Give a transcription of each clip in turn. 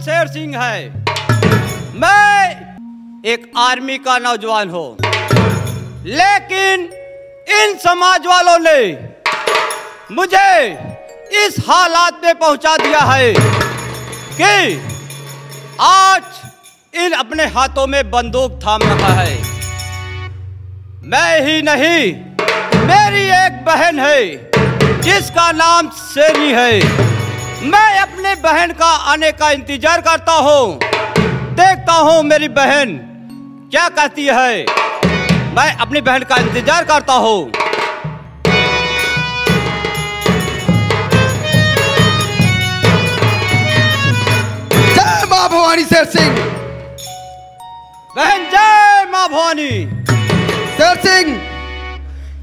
शेर सिंह है। मैं एक आर्मी का नौजवान हूँ, लेकिन इन समाज वालों ने मुझे इस हालात में पहुंचा दिया है कि आज इन अपने हाथों में बंदूक थाम रखा है। मैं ही नहीं, मेरी एक बहन है जिसका नाम शेरनी है। मैं अपने बहन का आने का इंतजार करता हूँ, देखता हूँ मेरी बहन क्या कहती है। मैं अपनी बहन का इंतजार करता हूँ। जय मां भवानी शेर सिंह। बहन जय मां भवानी। शेर सिंह,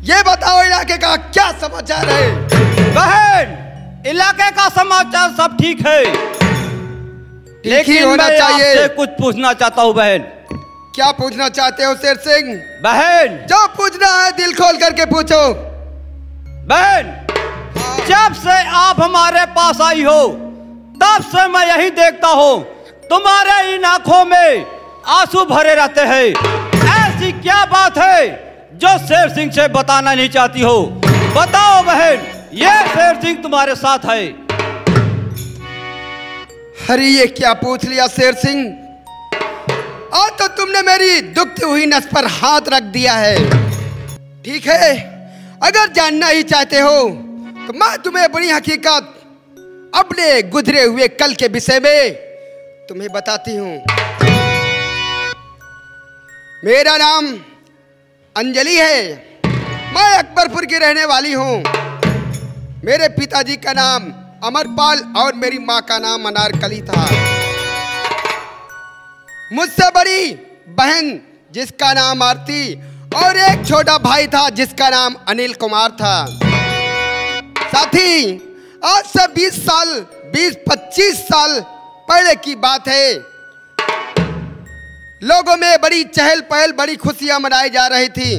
ये बताओ इलाके का क्या समाचार है? बहन, इलाके का समाचार सब ठीक है, लेकिन होना मैं चाहिए। आपसे कुछ पूछना चाहता हूँ बहन। क्या पूछना चाहते हो शेर सिंह? बहन, जो पूछना है दिल खोल करके पूछो। बहन, जब से आप हमारे पास आई हो तब से मैं यही देखता हूँ, तुम्हारे इन आंखों में आंसू भरे रहते हैं। ऐसी क्या बात है जो शेर सिंह से बताना नहीं चाहती हो? बताओ बहन, ये शेर सिंह तुम्हारे साथ है। अरे ये क्या पूछ लिया शेर सिंह, आज तो तुमने मेरी दुखती हुई नस पर हाथ रख दिया है। ठीक है, अगर जानना ही चाहते हो तो मैं तुम्हें बड़ी हकीकत अपने गुजरे हुए कल के विषय में तुम्हें बताती हूँ। मेरा नाम अंजलि है, मैं अकबरपुर की रहने वाली हूँ। मेरे पिताजी का नाम अमरपाल और मेरी माँ का नाम अनारकली था। मुझसे बड़ी बहन जिसका नाम आरती और एक छोटा भाई था जिसका नाम अनिल कुमार था। साथी, आज से 20-25 साल पहले की बात है। लोगों में बड़ी चहल पहल, बड़ी खुशियां मनाई जा रही थी।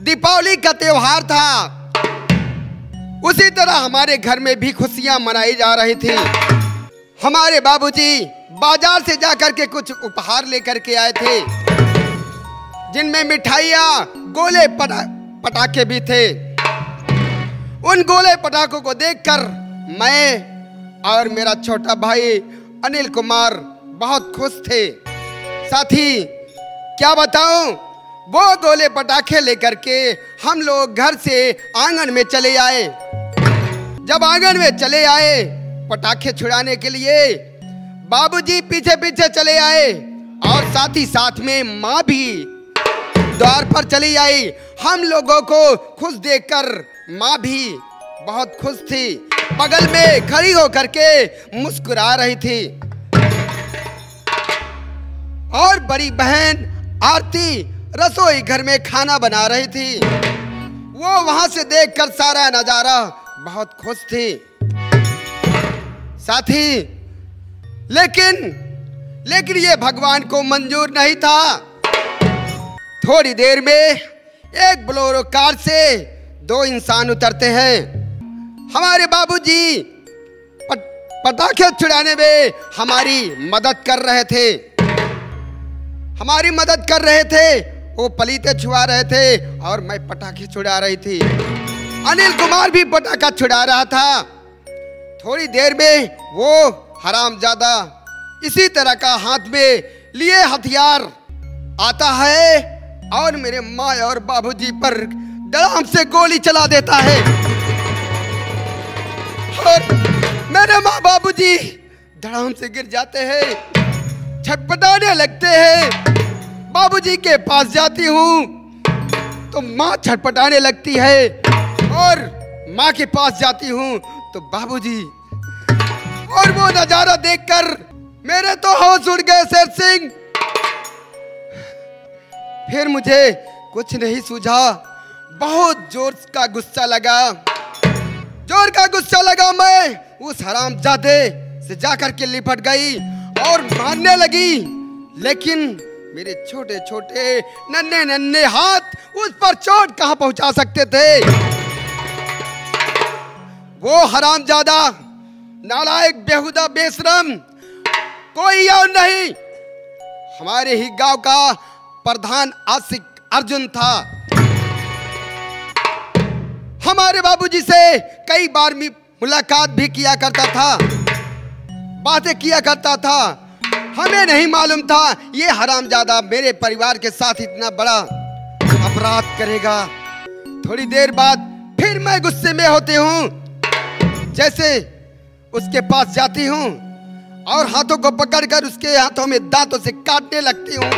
दीपावली का त्योहार था, उसी तरह हमारे घर में भी खुशियां मनाई जा रही थी। हमारे बाबूजी बाजार से जाकर के कुछ उपहार लेकर के आए थे, जिनमें मिठाइयाँ, गोले पटाखे भी थे। उन गोले पटाखों को देखकर मैं और मेरा छोटा भाई अनिल कुमार बहुत खुश थे। साथी, क्या बताऊं, वो गोले पटाखे लेकर के हम लोग घर से आंगन में चले आए। जब आंगन में चले आए पटाखे छुड़ाने के लिए, बाबूजी पीछे पीछे चले आए और साथ ही साथ में माँ भी द्वार पर चली आई। हम लोगों को खुश देखकर माँ भी बहुत खुश थी, बगल में खड़ी होकर के मुस्कुरा रही थी। और बड़ी बहन आरती रसोई घर में खाना बना रही थी। वो वहां से देखकर सारा नजारा बहुत खुश थी। साथी, लेकिन ये भगवान को मंजूर नहीं था। थोड़ी देर में एक बोलेरो कार से 2 इंसान उतरते हैं। हमारे बाबूजी पटाखे छुड़ाने में हमारी मदद कर रहे थे। वो पलीते छुड़ा रहे थे और मैं पटाखे छुड़ा रही थी। अनिल कुमार भी पटाखा छुड़ा रहा था। थोड़ी देर में वो हरामजादा इसी तरह का हाथ में लिए हथियार आता है और मेरे माँ और बाबूजी पर धड़ाम से गोली चला देता है। और मेरे माँ बाबूजी धड़ाम से गिर जाते हैं, छटपटाने लगते हैं। बाबूजी के पास जाती हूँ तो माँ छटपटाने लगती है, और माँ के पास जाती हूँ तो बाबूजी। और वो नजारा देखकर मेरे तो होश उड़ गए शेर सिंह। फिर मुझे कुछ नहीं सूझा, बहुत जोर का गुस्सा लगा। मैं उस हरामजादे से जाकर के लिपट गई और मारने लगी, लेकिन मेरे छोटे छोटे नन्हे हाथ उस पर चोट कहां पहुंचा सकते थे। वो हरामजादा, नालायक, बेहुदा, बेशरम कोई और नहीं, हमारे ही गांव का प्रधान आशिक अर्जुन था। हमारे बाबूजी से कई बार मुलाकात भी किया करता था, बातें किया करता था। हमें नहीं मालूम था ये हरामजादा मेरे परिवार के साथ इतना बड़ा अपराध करेगा। थोड़ी देर बाद फिर मैं गुस्से में होती हूँ, जैसे उसके पास जाती हूँ और हाथों को पकड़कर उसके हाथों में दांतों से काटने लगती हूँ।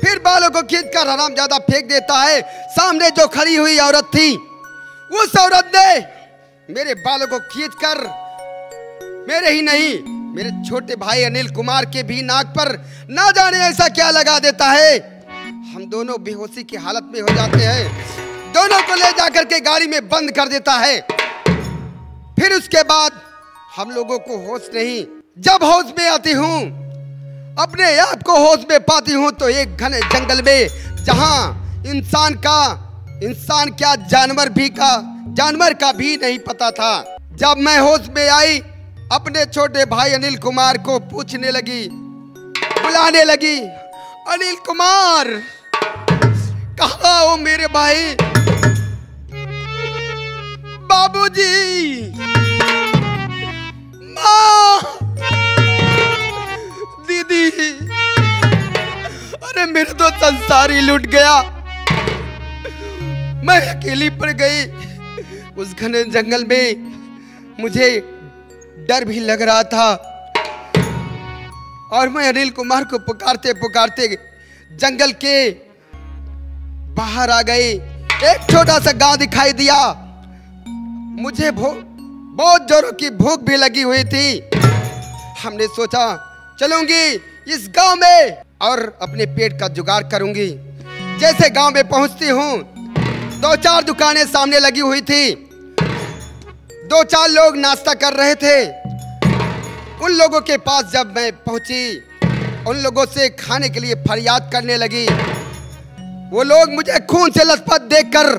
फिर बालों को खींचकर हरामजादा फेंक देता है। सामने जो खड़ी हुई औरत थी, उस औरत ने मेरे बालों को खींचकर, मेरे ही नहीं मेरे छोटे भाई अनिल कुमार के भी नाक पर ना जाने ऐसा क्या लगा देता है। हम दोनों बेहोशी की हालत में हो जाते हैं। दोनों को ले जाकर के गाड़ी में बंद कर देता है। फिर उसके बाद हम लोगों को होश नहीं। जब होश में आती हूँ, अपने आप को होश में पाती हूँ, तो एक घने जंगल में, जहाँ इंसान क्या जानवर का भी नहीं पता था। जब मैं होश में आई, अपने छोटे भाई अनिल कुमार को पूछने लगी, बुलाने लगी, अनिल कुमार कहाँ हो मेरे भाई? बाबूजी, माँ, दीदी, अरे मेरा तो संसार ही लूट गया। मैं अकेली पड़ गई उस घने जंगल में। मुझे डर भी लग रहा था और मैं अनिल कुमार को पुकारते पुकारते जंगल के बाहर आ गई। एक छोटा सा गांव दिखाई दिया। मुझे बहुत जोरों की भूख भी लगी हुई थी। हमने सोचा चलूंगी इस गांव में और अपने पेट का जुगाड़ करूंगी। जैसे गांव में पहुंचती हूँ, 2-4 दुकानें सामने लगी हुई थी। 2-4 लोग नाश्ता कर रहे थे। उन लोगों के पास जब मैं पहुंची, उन लोगों से खाने के लिए फरियाद करने लगी। वो लोग मुझे खून से लथपथ देखकर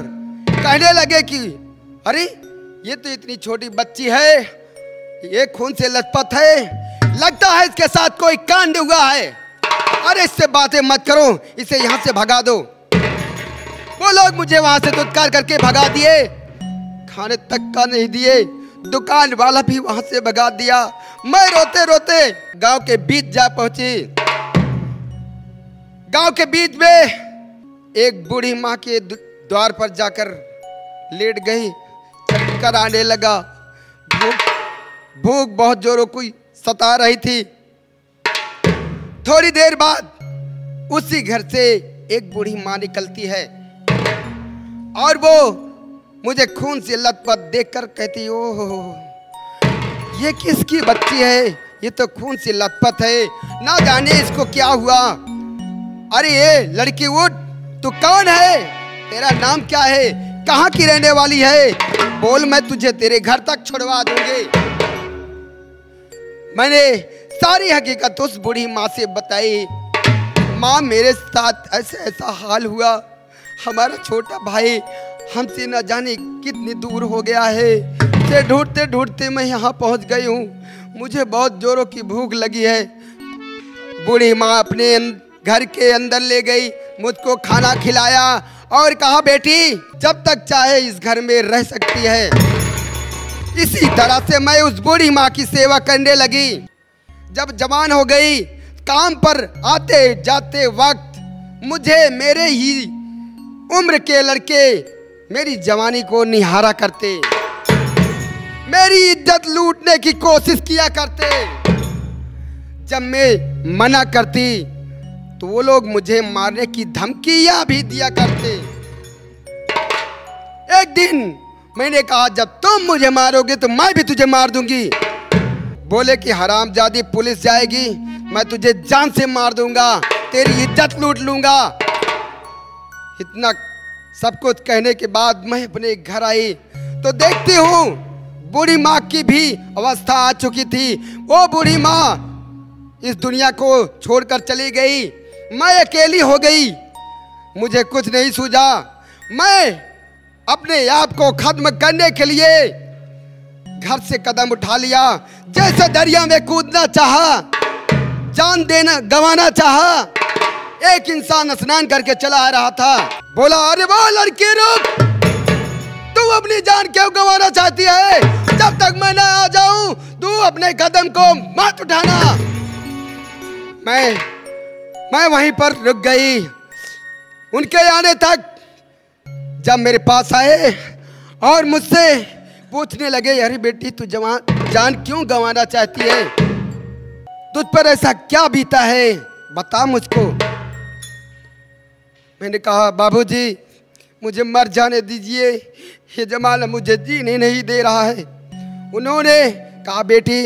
कहने लगे कि अरे ये तो इतनी छोटी बच्ची है, ये खून से लथपथ है, लगता है इसके साथ कोई कांड हुआ है। अरे इससे बातें मत करो, इसे यहाँ से भगा दो। वो लोग मुझे वहां से धुतकार करके भगा दिए, खाने तक का नहीं दिए। दुकान वाला भी वहां से भगा दिया। मैं रोते रोते गांव के बीच जा पहुंची। गांव के बीच में एक बूढ़ी माँ के द्वार पर जाकर लेट गई। चक्कर आने लगा। भूख बहुत जोरों की सता रही थी। थोड़ी देर बाद उसी घर से एक बूढ़ी माँ निकलती है और वो मुझे खून से लथपथ देखकर कहती, ओह ये किसकी बच्ची है? ये तो खून से लथपथ है, ना जाने इसको क्या हुआ। अरे ये लड़की उठ, तू कौन है? तेरा नाम क्या है? कहाँ की रहने वाली है? बोल, मैं तुझे तेरे घर तक छुड़वा दूंगी। मैंने सारी हकीकत उस बूढ़ी माँ से बताई। माँ, मेरे साथ ऐसा हाल हुआ। हमारा छोटा भाई हमसे न जाने कितनी दूर हो गया है। उसे ढूंढते ढूंढते मैं यहाँ पहुँच गई हूँ। मुझे बहुत जोरों की भूख लगी है। बूढ़ी माँ अपने घर के अंदर ले गई, मुझको खाना खिलाया और कहा, बेटी जब तक चाहे इस घर में रह सकती है। इसी तरह से मैं उस बूढ़ी माँ की सेवा करने लगी। जब जवान हो गई, काम पर आते जाते वक्त मुझे मेरे ही उम्र के लड़के मेरी जवानी को निहारा करते, मेरी इज्जत लूटने की कोशिश किया करते। जब मैं मना करती तो वो लोग मुझे मारने की धमकियां भी दिया करते। एक दिन मैंने कहा, जब तुम मुझे मारोगे तो मैं भी तुझे मार दूंगी। बोले कि हरामजादी, पुलिस जाएगी, मैं तुझे जान से मार दूंगा, तेरी इज्जत लूट लूंगा। इतना सब कुछ कहने के बाद मैं अपने घर आई तो देखती हूँ बूढ़ी माँ की भी अवस्था आ चुकी थी। वो बूढ़ी माँ इस दुनिया को छोड़कर चली गई। मैं अकेली हो गई। मुझे कुछ नहीं सूझा। मैं अपने आप को खत्म करने के लिए घर से कदम उठा लिया। जैसे दरिया में कूदना चाहा, जान देना गंवाना चाहा। एक इंसान स्नान करके चला आ रहा था, बोला अरे वाह लड़की रुक, तू अपनी जान क्यों गंवाना चाहती है? जब तक मैं ना आ जाऊं तू अपने कदम को मत उठाना। मैं वहीं पर रुक गई। उनके आने तक जब मेरे पास आए और मुझसे पूछने लगे, अरे बेटी तू जान क्यों गंवाना चाहती है? तुझ पर ऐसा क्या बीता है, बता मुझको। मैंने कहा बाबूजी मुझे मर जाने दीजिए, ये जमाना मुझे जीने नहीं दे रहा है। उन्होंने कहा बेटी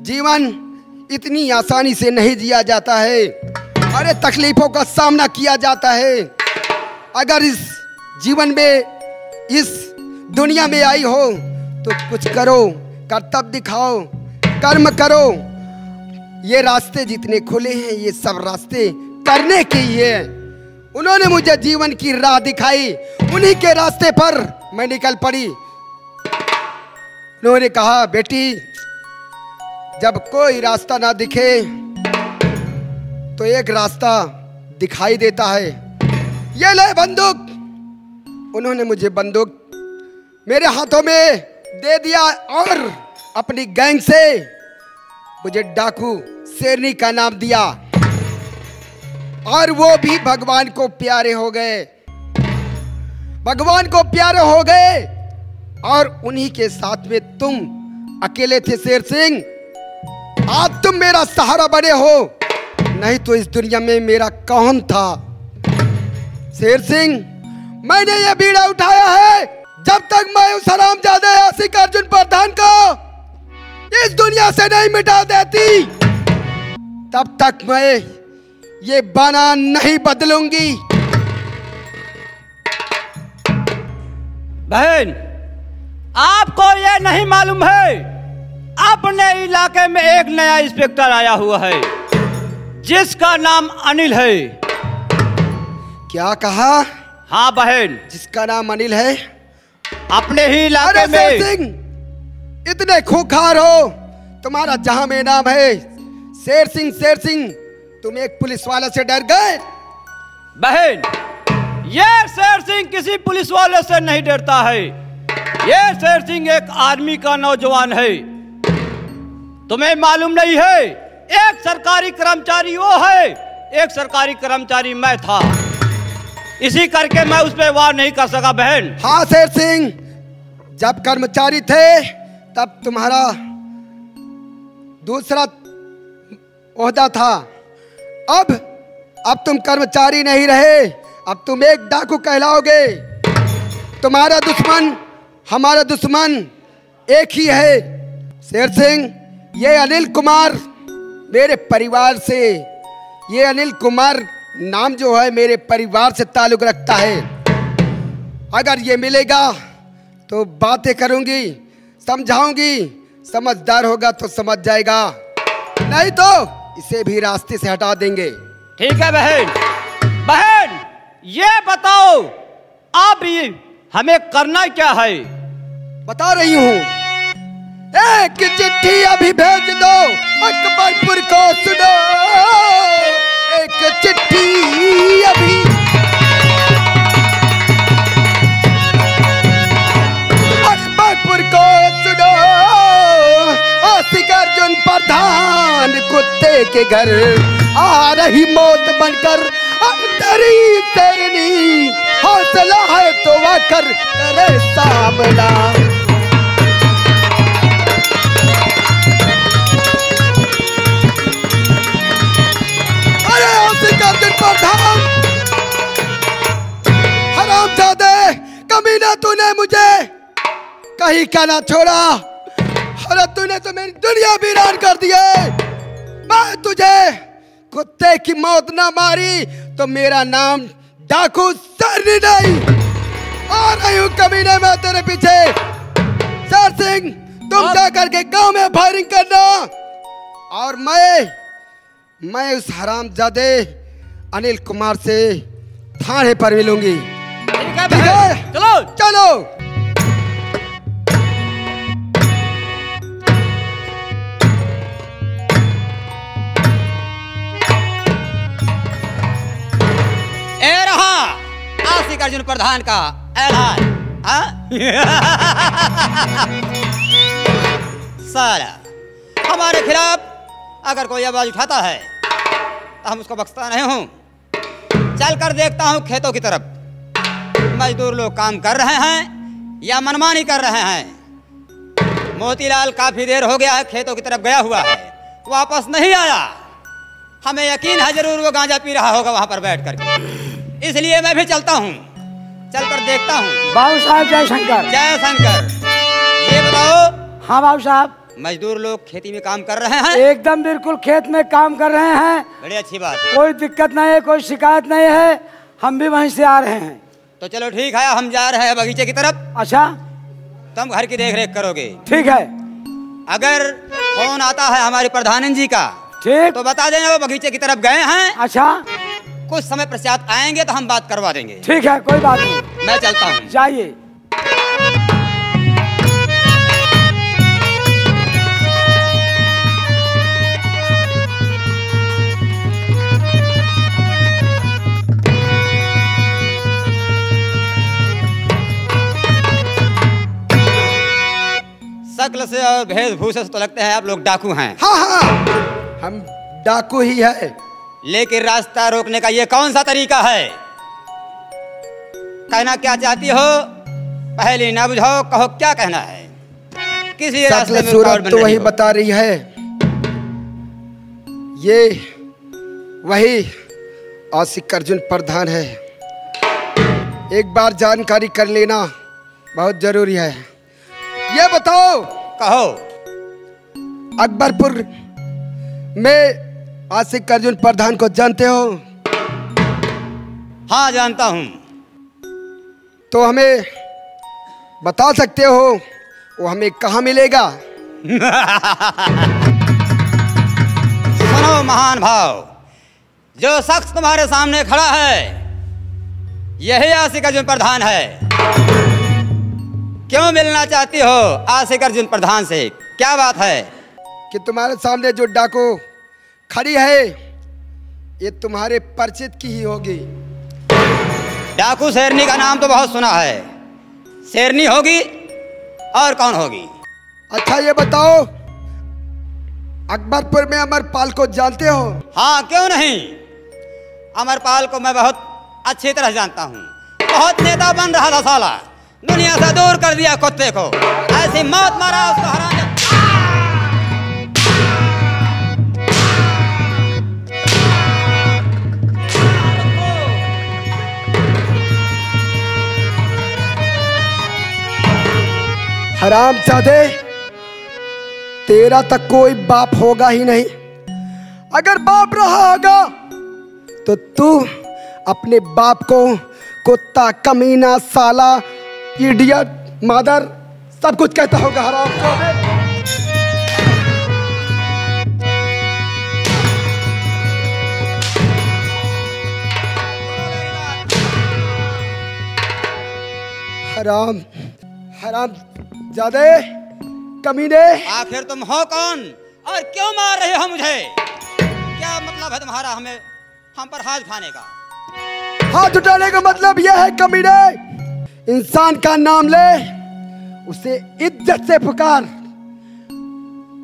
जीवन इतनी आसानी से नहीं जिया जाता है, अरे तकलीफों का सामना किया जाता है। अगर इस जीवन में इस दुनिया में आई हो तो कुछ करो, कर्तव्य दिखाओ, कर्म करो। ये रास्ते जितने खुले हैं ये सब रास्ते करने के ही है। उन्होंने मुझे जीवन की राह दिखाई, उन्हीं के रास्ते पर मैं निकल पड़ी। उन्होंने कहा बेटी जब कोई रास्ता ना दिखे तो एक रास्ता दिखाई देता है, ये ले बंदूक। उन्होंने मुझे बंदूक मेरे हाथों में दे दिया और अपनी गैंग से मुझे डाकू शेरनी का नाम दिया, और वो भी भगवान को प्यारे हो गए, भगवान को प्यारे हो गए। और उन्हीं के साथ में तुम अकेले थे शेर सिंह, आज तुम मेरा सहारा बने हो, नहीं तो इस दुनिया में मेरा कौन था? शेर सिंह मैंने ये बीड़ा उठाया है, जब तक मैं उस हरामजादे आशिक अर्जुन प्रधान को इस दुनिया से नहीं मिटा देती तब तक मैं ये बाना नहीं बदलूंगी। बहन आपको ये नहीं मालूम है, अपने इलाके में एक नया इंस्पेक्टर आया हुआ है जिसका नाम अनिल है। क्या कहा? हाँ बहन, जिसका नाम अनिल है? अपने ही इलाके में। शेर सिंह इतने खूंखार हो, तुम्हारा जहां में नाम है शेर सिंह। शेर सिंह तुम एक पुलिस वाले से डर गए? बहन ये शेर सिंह किसी पुलिस वाले से नहीं डरता है, ये शेर सिंह एक आर्मी का नौजवान है। तुम्हें मालूम नहीं है, एक सरकारी कर्मचारी वो है, एक सरकारी कर्मचारी मैं था, इसी करके मैं उस पर वार नहीं कर सका बहन। हाँ शेर सिंह, जब कर्मचारी थे तब तुम्हारा दूसरा ओहदा था, अब तुम कर्मचारी नहीं रहे, अब तुम एक डाकू कहलाओगे। तुम्हारा दुश्मन हमारा दुश्मन एक ही है। शेर सिंह ये अनिल कुमार मेरे परिवार से, ये अनिल कुमार नाम जो है मेरे परिवार से ताल्लुक रखता है। अगर ये मिलेगा तो बातें करूंगी, समझाऊंगी, समझदार होगा तो समझ जाएगा, नहीं तो इसे भी रास्ते से हटा देंगे। ठीक है बहन। बहन ये बताओ अब हमें करना क्या है? बता रही हूँ, एक चिट्ठी अभी भेज दो अकबरपुर को, सुनो एक चिट्ठी अभी। अकबरपुर को सुनो, आशिक अर्जुन प्रधान कुत्ते के घर आ रही मौत बनकर, तेरी तेरनी हौसला है तो आकर करे सामना। अरे आशिक अर्जुन प्रधान, हरामजादे कमीना, तूने मुझे कहीं का ना छोड़ा, अरे तूने तो मेरी दुनिया वीरान कर दी है। मैं तुझे कुत्ते की मौत ना मारी तो मेरा नाम डाकू सरनी नहीं। आ रही हूँ कमीने में तेरे पीछे। शेर सिंह तुम जा करके गांव में फायरिंग करना, और मैं उस हरामजादे अनिल कुमार से थाने पर मिलूंगी। ठीक है चलो चलो। अर्जुन प्रधान का ऐलान। साला हमारे खिलाफ अगर कोई आवाज उठाता है तो हम उसको बख्शता नहीं हूं। चल कर देखता हूं खेतों की तरफ, मजदूर लोग काम कर रहे हैं या मनमानी कर रहे हैं। मोतीलाल काफी देर हो गया है खेतों की तरफ गया हुआ है, वापस नहीं आया। हमें यकीन है जरूर वो गांजा पी रहा होगा वहां पर बैठ करके, इसलिए मैं भी चलता हूँ, चलकर देखता हूँ। बाबू साहब जय शंकर। जय शंकर। ये बताओ। हाँ बाबू साहब। मजदूर लोग खेती में काम कर रहे हैं? एकदम बिल्कुल खेत में काम कर रहे हैं। बड़ी अच्छी बात। कोई दिक्कत नहीं है, कोई शिकायत नहीं है। हम भी वहीं से आ रहे हैं। तो चलो ठीक है, हम जा रहे हैं बगीचे की तरफ। अच्छा, तुम घर की देख रेख करोगे? ठीक है। अगर फोन आता है हमारे प्रधान जी का, ठीक, तो बता देना वो बगीचे की तरफ गए हैं। अच्छा, कुछ समय पश्चात आएंगे तो हम बात करवा देंगे। ठीक है, कोई बात नहीं। मैं चलता हूँ। जाइए। शक्ल से और वेशभूषा से तो लगते हैं आप लोग डाकू हैं। हाँ हाँ, हम डाकू ही है। लेकिन रास्ता रोकने का ये कौन सा तरीका है? कहना क्या चाहती हो पहले ना बुझाओ, कहो क्या कहना है। किसी रास्ते में सूरत तो वही बता रही है। ये वही आशिक अर्जुन प्रधान है। एक बार जानकारी कर लेना बहुत जरूरी है। ये बताओ। कहो। अकबरपुर में आशिक अर्जुन प्रधान को जानते हो? हाँ जानता हूँ। तो हमें बता सकते हो वो हमें कहाँ मिलेगा? सुनो महान भाव, जो शख्स तुम्हारे सामने खड़ा है यही आशिक अर्जुन प्रधान है। क्यों मिलना चाहती हो आशिक अर्जुन प्रधान से? क्या बात है? कि तुम्हारे सामने जो डाकू खड़ी है ये तुम्हारे परिचित की ही होगी। डाकू शेरनी का नाम तो बहुत सुना है, शेरनी होगी और कौन होगी? अच्छा ये बताओ, अकबरपुर में अमरपाल को जानते हो? हाँ क्यों नहीं, अमरपाल को मैं बहुत अच्छी तरह जानता हूँ। बहुत नेता बन रहा था साला, दुनिया से दूर कर दिया कुत्ते को, ऐसी मौत मारा उसको हराम। हरामजादे, तेरा तक कोई बाप होगा ही नहीं। अगर बाप रहा होगा तो तू अपने बाप को कुत्ता, कमीना, साला, इडियट, मदर सब कुछ कहता होगा। हरामजादे। हराम जादे, कमीने। आखिर तुम हो कौन और क्यों मार रहे हो मुझे? क्या मतलब है तुम्हारा हम पर हाथ उठाने का? हाथ उठाने का मतलब यह है कमीने, इंसान का नाम ले, उसे इज्जत से पुकार।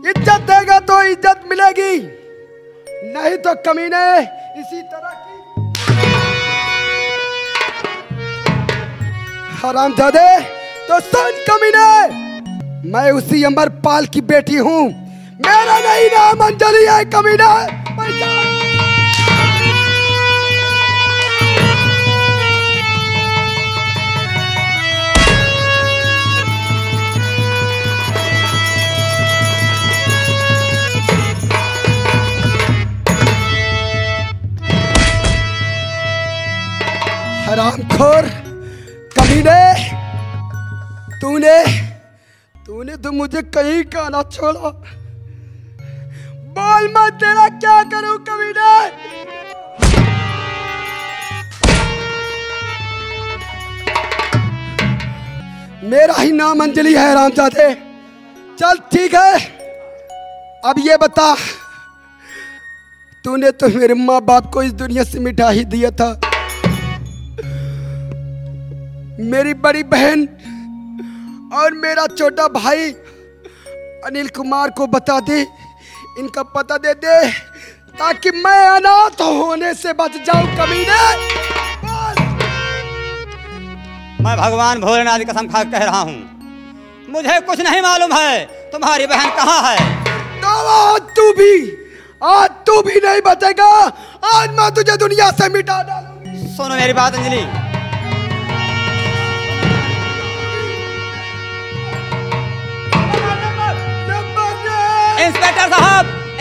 इज्जत देगा तो इज्जत मिलेगी, नहीं तो कमीने इसी तरह की। हरामजादे तो सुन कमीने, मैं उसी अमरपाल की बेटी हूँ, मेरा नहीं नाम अंजलि है कमीने। हरामखोर कमीने, तूने तो मुझे कहीं का ना छोड़ा। बोल मैं तेरा क्या करूं कमीने? मेरा ही नाम अंजलि है हरामजादे। चल ठीक है, अब ये बता, तूने तो मेरे माँ बाप को इस दुनिया से मिटा ही दिया था, मेरी बड़ी बहन और मेरा छोटा भाई अनिल कुमार को बता दे, इनका पता दे दे, ताकि मैं अनाथ होने से बच जाऊं कमीने। मैं भगवान भोलेनाथ की कसम खा कह रहा हूँ, मुझे कुछ नहीं मालूम है तुम्हारी बहन कहाँ है। तो आज तू भी नहीं बचेगा। आज मैं तुझे दुनिया से मिटा डालूंगी। सुनो मेरी बात अंजलि,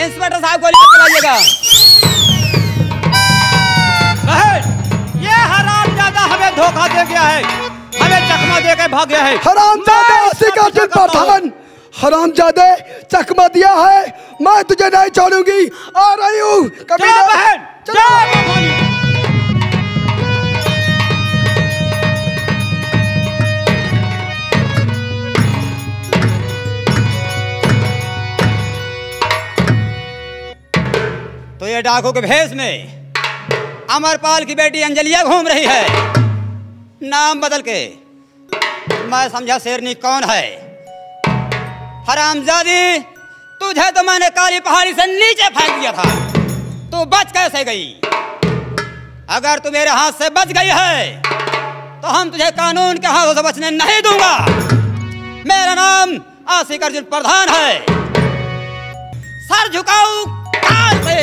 इंस्पेक्टर साहब गोली मत चलाइएगा। ये हरामजादा हमें धोखा दे गया है, हमें चकमा दे के भाग गया है। हरामजादा आशिक अर्जुन पठान, हरामजादे चकमा दिया है, मैं तुझे नहीं छोड़ूंगी। आ रही हूँ बहन, तो ये डाकू के भेष में अमरपाल की बेटी अंजलिया घूम रही है, नाम बदल के। मैं समझा शेरनी कौन है। हरामजादी, तुझे तो मैंने काली पहाड़ी से नीचे फेंक दिया था, तू बच कैसे गई? अगर तू मेरे हाथ से बच गई है तो हम तुझे कानून के हाथों से बचने नहीं दूंगा। मेरा नाम आशिक अर्जुन प्रधान है। सर झुकाऊ काल से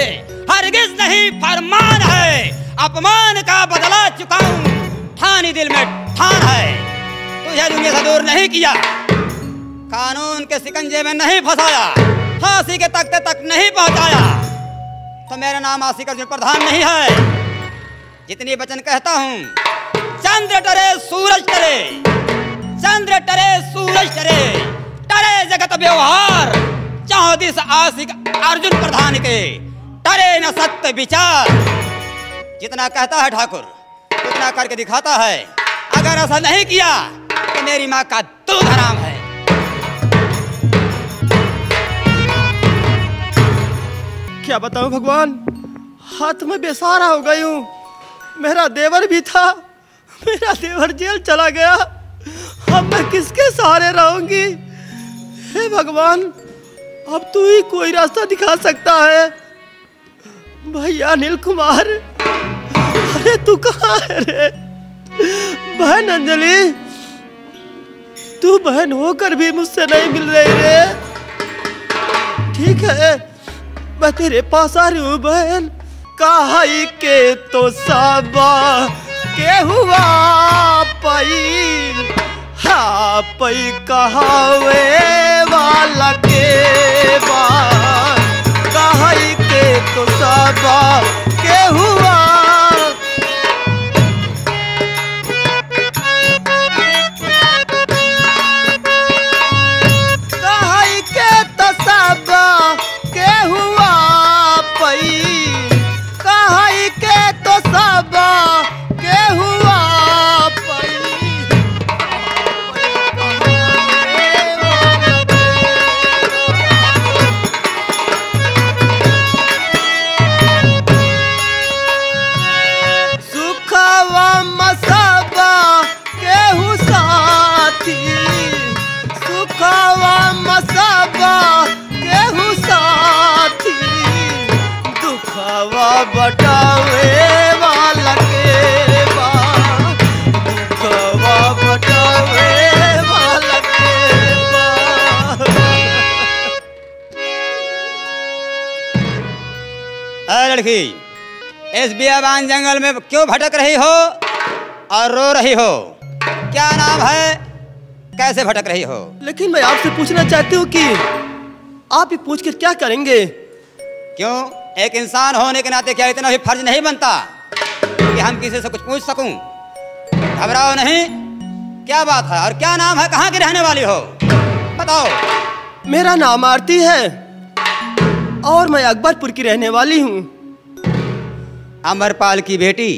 हरगिज नहीं फरमान है, अपमान का बदला चुकाऊं ठानी दिल में ठान है। तुझे दुनिया से दूर नहीं किया, कानून के सिकंजे में नहीं फंसाया, फांसी के तख्ते तक नहीं पहुंचाया, तो मेरा नाम आशिक अर्जुन प्रधान नहीं है। जितनी वचन कहता हूं, चंद्र टरे सूरज टरे, चंद्र टरे सूरज टरे, टरे जगत व्यवहार, चौदिस आशिक अर्जुन प्रधान के टरे न सत्य विचार। जितना कहता है ठाकुर उतना करके दिखाता है। अगर ऐसा नहीं किया तो मेरी माँ का दूध हराम है। क्या बताऊं भगवान, हाथ में बेसहारा हो गई हूँ। मेरा देवर भी था, मेरा देवर जेल चला गया, अब मैं किसके सहारे रहूंगी? हे भगवान, अब तू ही कोई रास्ता दिखा सकता है। भैया अनिल कुमार, अरे तू कहाँ है रे? बहन अंजलि, तू बहन होकर भी मुझसे नहीं मिल रही रे। ठीक है, मैं तेरे पास आ रही हूँ बहन। काहे के तो सबा के हुआ पई, हा पई कहावे वाला के बार, काहे के तो सबा के हुआ। काहे के तो सबा के हुआ पई, काहे के तो सबा के हुआ पई। सुखवा मसबा केहू साथी, सुखवा मसबा केहू साथी, दुखवा बटावे वाला के बा, दुखवा बटावे वाला के बा। लड़की, इस बियाबान जंगल में क्यों भटक रही हो और रो रही हो? क्या नाम है, कैसे भटक रही हो? लेकिन मैं आपसे पूछना चाहती हूँ कि आप ही पूछ कर क्या करेंगे? क्यों, एक इंसान होने के नाते क्या इतना भी फर्ज नहीं बनता कि हम किसी से कुछ पूछ सकूं? घबराओ नहीं, क्या बात है और क्या नाम है, कहाँ की रहने वाली हो, बताओ। मेरा नाम आरती है और मैं अकबरपुर की रहने वाली हूँ। अमरपाल की बेटी।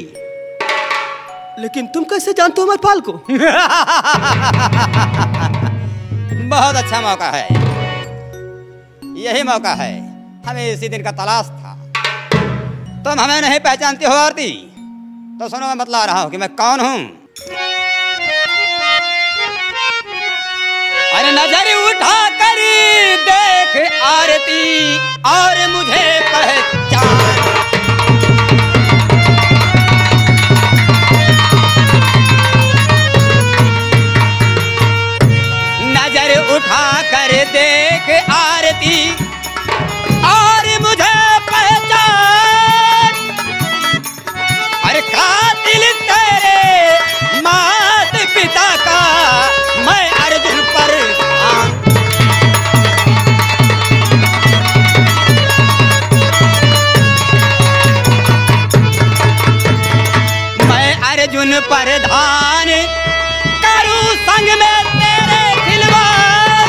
लेकिन तुम कैसे जानते हो अमरपाल को? बहुत अच्छा मौका है, यही मौका है, हमें इसी दिन का तलाश था। तुम हमें नहीं पहचानती हो आरती, तो सुनो, मैं बतला रहा हूं कि मैं कौन हूं। देख आरती और मुझे पहचान। नजर उठा कर देख आरती और मुझे पहचान। अरे कातिल तेरे मात पिता का मैं अर्जुन प्रधान। मैं अर्जुन प्रधान करूं संग में तेरे खिलवाड़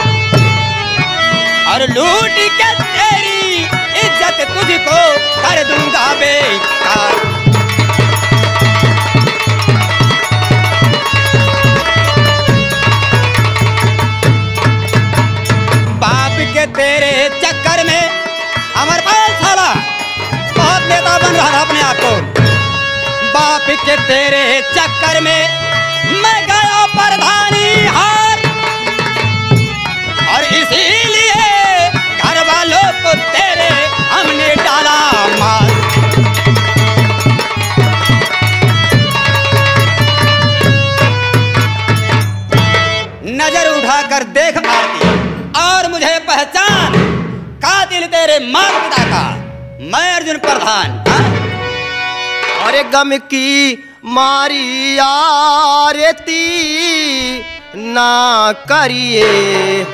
और लूट के तेरी इज्जत तुझको कर दूंगा बेकार। बाप के तेरे चक्कर में अमरपाल साला बहुत नेता बन रहा था अपने आप को। बाप के तेरे चक्कर में मैं गया प्रधानी हार और इसीलिए घर वालों को तेरे हमने डाला मार। नजर उठाकर देख आरती और मुझे पहचान। कातिल तेरे माता पिता का मैं अर्जुन प्रधान। अरे गम की मारी आरती ना करिए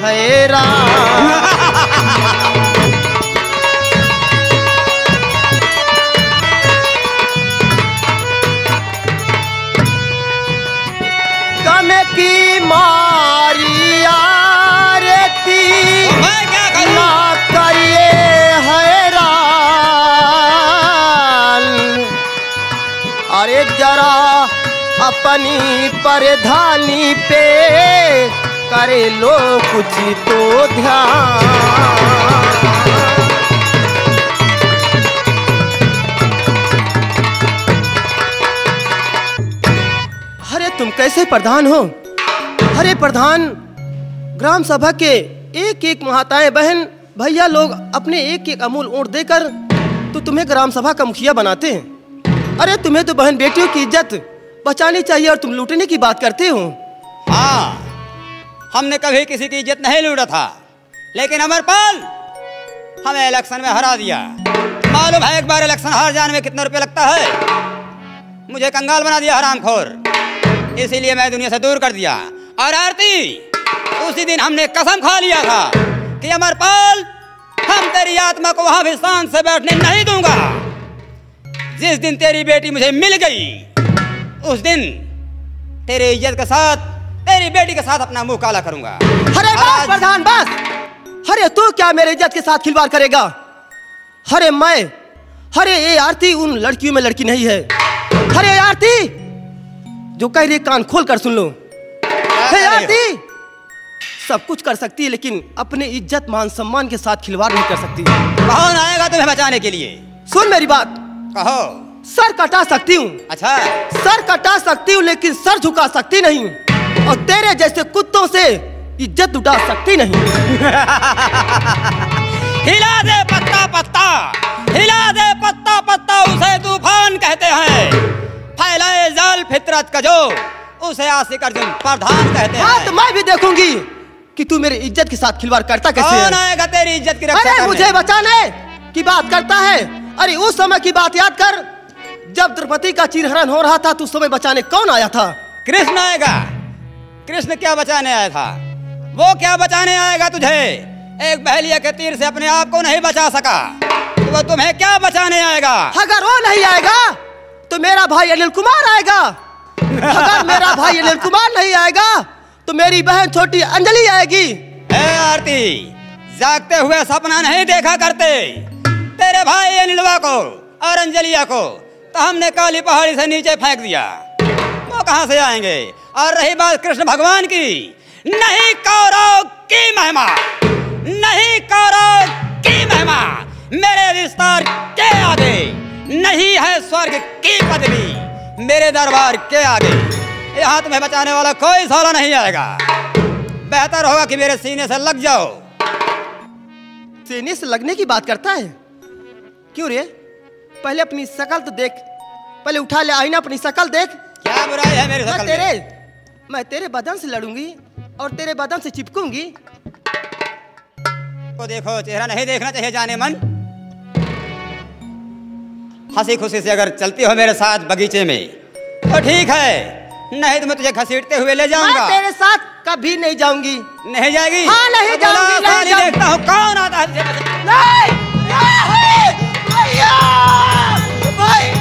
हैरान। गम की मारी आरती मैं क्या करूं? ना करिए हैरान। अरे जरा अपनी परधानी पे करे लो कुछ तो ध्यान। अरे तुम कैसे प्रधान हो? अरे प्रधान ग्राम सभा के एक एक महाताएं बहन भैया लोग अपने एक एक अमूल वोट देकर तो तुम्हें ग्राम सभा का मुखिया बनाते हैं। अरे तुम्हें तो बहन बेटियों की इज्जत बचानी चाहिए और तुम लूटने की बात करते हो। हाँ, हमने कभी किसी की इज्जत नहीं लूटा था, लेकिन अमरपाल हमें इलेक्शन में हरा दिया। मालूम है एक बार इलेक्शन हार जाने में कितना रुपये लगता है? मुझे कंगाल बना दिया हरामखोर, इसीलिए मैं दुनिया से दूर कर दिया। और आरती उसी दिन हमने कसम खा लिया था कि अमरपाल हम तेरी आत्मा को वहां भी शांत से बैठने नहीं दूंगा। जिस दिन तेरी बेटी मुझे मिल गई उस दिन तेरी इज्जत के साथ तेरी बेटी के साथ अपना मुंह काला करूंगा। अरे बस प्रधान बस। अरे तू क्या मेरे इज्जत के साथ खिलवाड़ करेगा? अरे मैं, अरे ये आरती उन लड़कियों में लड़की नहीं है। अरे आरती जो कह रही कान खोल कर सुन लो। आरती सब कुछ कर सकती है लेकिन अपने इज्जत मान सम्मान के साथ खिलवाड़ नहीं कर सकती। कौन आएगा तुम्हें बचाने के लिए? सुन मेरी बात। कहो। सर कटा सकती हूँ। अच्छा, सर कटा सकती हूँ लेकिन सर झुका सकती नहीं, और तेरे जैसे कुत्तों से इज्जत उठा सकती नहीं। हिला दे पत्ता पत्ता, हिला दे पत्ता पत्ता, उसे तूफान कहते हैं। फैलाए जाल फितरत का जो, उसे आशिक अर्जुन प्रधान कहते हैं। हाँ तो मैं भी देखूंगी कि तू मेरी इज्जत के साथ खिलवाड़ करता कैसे है। कौन आएगा तेरी इज्जत की रक्षा करने? अरे मुझे बचाने की बात करता है। अरे उस समय की बात याद कर जब द्रौपदी का चीरहरण हो रहा था तो उस समय बचाने कौन आया था? कृष्ण आएगा। कृष्ण क्या बचाने आया था? वो क्या बचाने आएगा तुझे? एक बहलिया के तीर से अपने आप को नहीं बचा सका तो वो तुम्हें क्या बचाने आएगा? अगर वो नहीं आएगा तो मेरा भाई अनिल कुमार आएगा। अगर मेरा भाई अनिल कुमार नहीं आएगा तो मेरी बहन छोटी अंजलि आएगी। आरती जागते हुए सपना नहीं देखा करते। तेरे भाई अनिलवा को और अंजलिया को तो हमने काली पहाड़ी से नीचे फेंक दिया, वो कहां से आएंगे? और रही बात कृष्ण भगवान की, नहीं कौरव की महिमा, नहीं कौरव की महिमा मेरे विस्तार के आगे, नहीं है स्वर्ग की पदवी मेरे दरबार के आगे। यहाँ तुम्हें बचाने वाला कोई साला नहीं आएगा। बेहतर होगा कि मेरे सीने से लग जाओ। सीने से लगने की बात करता है। क्यों रे? पहले अपनी शक्ल तो देख, पहले उठा ले आईना, अपनी शक्ल देख। क्या बुराई है मेरे शक्ल में? मैं तेरे बदन से लड़ूंगी और तेरे बदन से चिपकूंगी। को देखो, चेहरा नहीं देखना चाहिए जाने मन। हंसी खुशी से अगर चलती हो मेरे साथ बगीचे में तो ठीक है, नहीं तो मैं तुझे घसीटते हुए ले जाऊंगा। मैं तेरे साथ कभी नहीं जाऊंगी। नहीं जाएगी? हाँ, नहीं जाऊंगी, नहीं जाऊंगी। देखता हूँ कौन आता है। नहीं, भैया, भाई।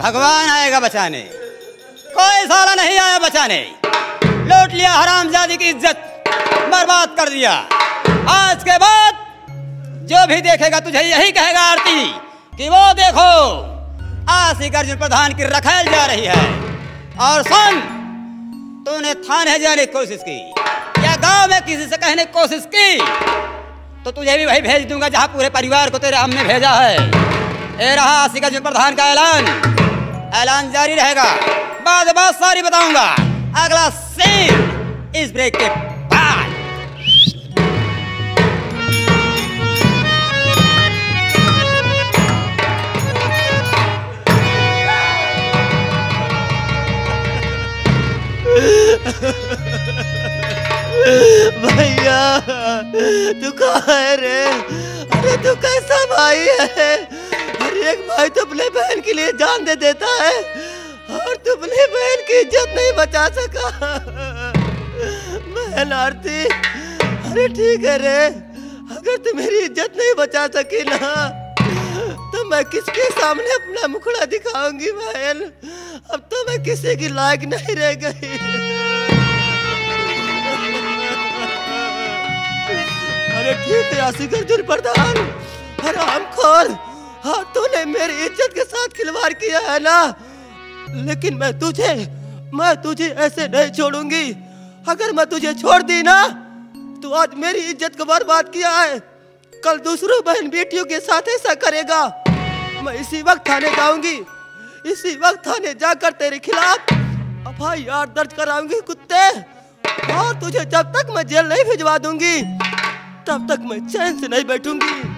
भगवान आएगा बचाने, कोई साला नहीं आया बचाने। लूट लिया हरामजादी की इज्जत, बर्बाद कर दिया। आज के बाद जो भी देखेगा तुझे यही कहेगा आरती कि वो देखो आशिक अर्जुन प्रधान की रखेल जा रही है। और सुन, तूने थाने जाने की कोशिश की या गांव में किसी से कहने की कोशिश की तो तुझे भी वही भेज दूंगा जहां पूरे परिवार को तेरे हमने भेजा है। ये रहा आशिक अर्जुन प्रधान का ऐलान जारी रहेगा। बाद सारी बताऊंगा। अगला सीन इस ब्रेक के बाद। भैया, तू कहाँ है रे? अरे तू कैसा भाई है? अरे एक भाई तो अपने बहन के लिए जान दे देता है और तू अपने बहन की इज्जत नहीं बचा सका। बहन आरती, अरे ठीक है रे, अगर तू मेरी इज्जत नहीं बचा सकी ना तो मैं किसके सामने अपना मुखड़ा दिखाऊंगी बहन। अब तो मैं किसी की लायक नहीं रह गई। अरे ठीक है आशिक अर्जुन प्रधान, हरामखोर, हाँ तूने मेरी इज्जत के साथ खिलवाड़ किया है ना, लेकिन मैं तुझे ऐसे नहीं छोड़ूंगी। अगर मैं तुझे छोड़ दी ना तो आज मेरी इज्जत को बर्बाद किया है, कल दूसरों बहन बेटियों के साथ ऐसा करेगा। मैं इसी वक्त थाने जाऊंगी, इसी वक्त थाने जाकर तेरे खिलाफ FIR दर्ज कराऊंगी कुत्ते। और तुझे जब तक मैं जेल नहीं भिजवा दूंगी तब तक मैं चैन से नहीं बैठूंगी।